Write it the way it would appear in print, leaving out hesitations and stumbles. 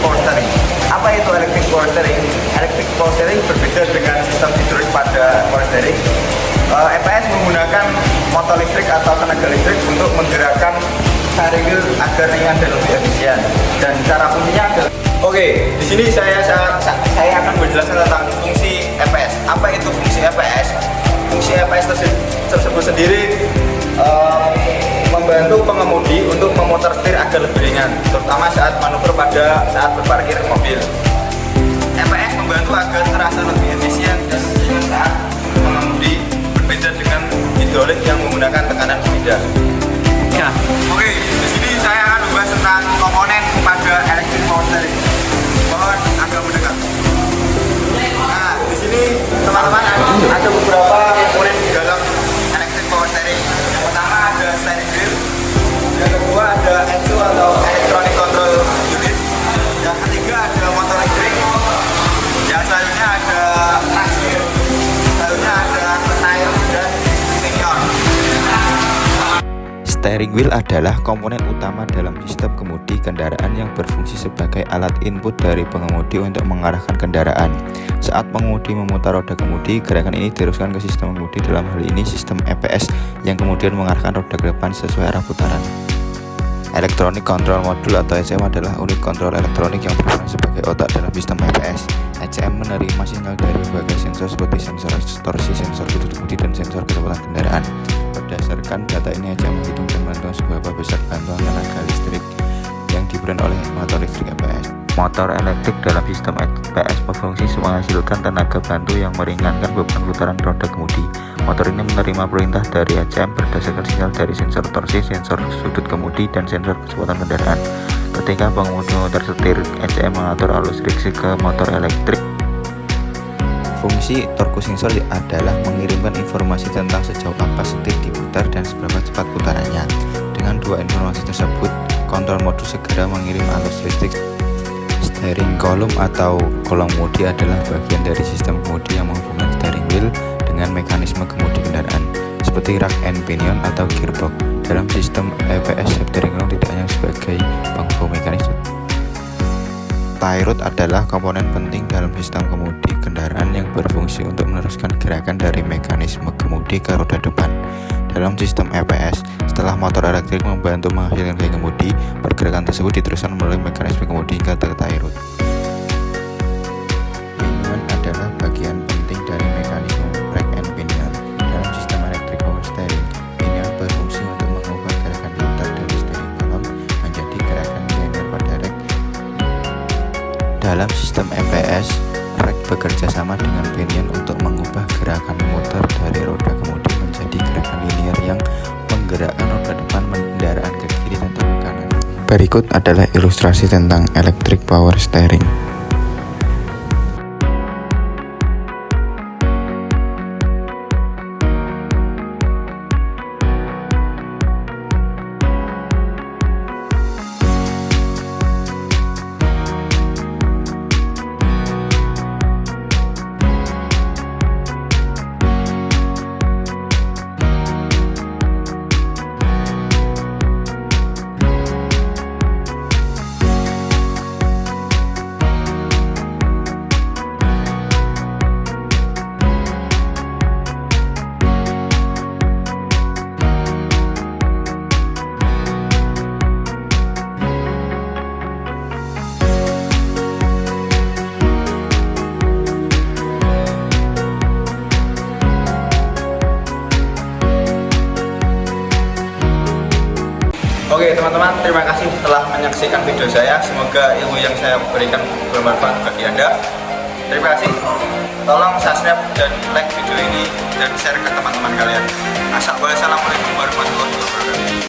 power steering. Apa itu electric power steering? Electric power steering berbeda dengan sistem hidrolik pada power steering. EPS menggunakan motor listrik atau tenaga listrik untuk menggerakkan steering wheel agar ringan dan lebih efisien. Dan cara fungsinya adalah di sini saya akan menjelaskan tentang fungsi EPS. Apa itu fungsi EPS? Fungsi EPS tersebut sendiri membantu pengemudi untuk memutar setir agar lebih ringan, terutama saat manuver saat berparkir mobil. EPS membantu agar terasa lebih efisien dan ringan saat mengemudi, berbeda dengan hidrolik yang menggunakan tekanan sepeda. Ya. Di sini saya akan membahas tentang komponen pada electric power steering. Mohon agak mendekat. Nah, di sini teman-teman ada beberapa komponen di dalam electric power steering. Yang pertama ada steering wheel, yang kedua ada ECU atau electronic control unit, yang ketiga ada motor listrik, yang selanjutnya ada traksi, selanjutnya ada tire dan pinion. Steering wheel adalah komponen utama dalam sistem kemudi kendaraan yang berfungsi sebagai alat input dari pengemudi untuk mengarahkan kendaraan. Saat pengemudi memutar roda kemudi, gerakan ini diteruskan ke sistem kemudi, dalam hal ini sistem EPS, yang kemudian mengarahkan roda ke depan sesuai arah putaran. Electronic Control Module atau ECM adalah unit kontrol elektronik yang berperan sebagai otak dalam sistem EPS. ECM menerima sinyal dari berbagai sensor seperti sensor torsi, sensor sudut kemudi, dan sensor kecepatan kendaraan. Berdasarkan data ini, ECM menghitung dan menentukan seberapa besar bantuan tenaga listrik yang diberikan oleh motor listrik EPS. Motor elektrik dalam sistem EPS berfungsi menghasilkan tenaga bantu yang meringankan beban putaran roda kemudi. Motor ini menerima perintah dari ECM berdasarkan sinyal dari sensor torsi, sensor sudut kemudi, dan sensor kecepatan kendaraan. Ketika pengemudi memutar setir, ECM mengatur arus listrik ke motor elektrik. Fungsi torque sensor adalah mengirimkan informasi tentang sejauh apa setir diputar dan seberapa cepat putarannya. Dengan dua informasi tersebut, kontrol modul segera mengirim arus listrik. Steering column atau kolong kemudi adalah bagian dari sistem kemudi yang menghubungkan steering wheel dengan mekanisme kemudi kendaraan, seperti rack and pinion atau gearbox. Dalam sistem EPS, steering column tidak hanya sebagai penghubung mekanis. Tie rod adalah komponen penting dalam sistem kemudi kendaraan yang berfungsi untuk meneruskan gerakan dari mekanisme kemudi ke roda depan. Dalam sistem EPS, setelah motor elektrik membantu menghasilkan gaya kemudi, pergerakan tersebut diteruskan melalui mekanisme kemudi hingga ke tie rod. Pinion adalah bagian penting dari mekanisme rack and pinion. Dalam sistem electric power steering, pinion berfungsi untuk mengubah gerakan putar dari steering column menjadi gerakan linear pada rack. Dalam sistem EPS, rack bekerja sama dengan pinion untuk mengubah gerakan muter dari roda kemudi menjadi gerakan linear yang menggerakkan roda depan kendaraan ke kiri dan ke kanan. Berikut adalah ilustrasi tentang electric power steering. Oke teman-teman, terima kasih telah menyaksikan video saya. Semoga ilmu yang saya berikan bermanfaat bagi Anda. Terima kasih. Tolong subscribe dan like video ini dan share ke teman-teman kalian. Assalamualaikum warahmatullahi wabarakatuh.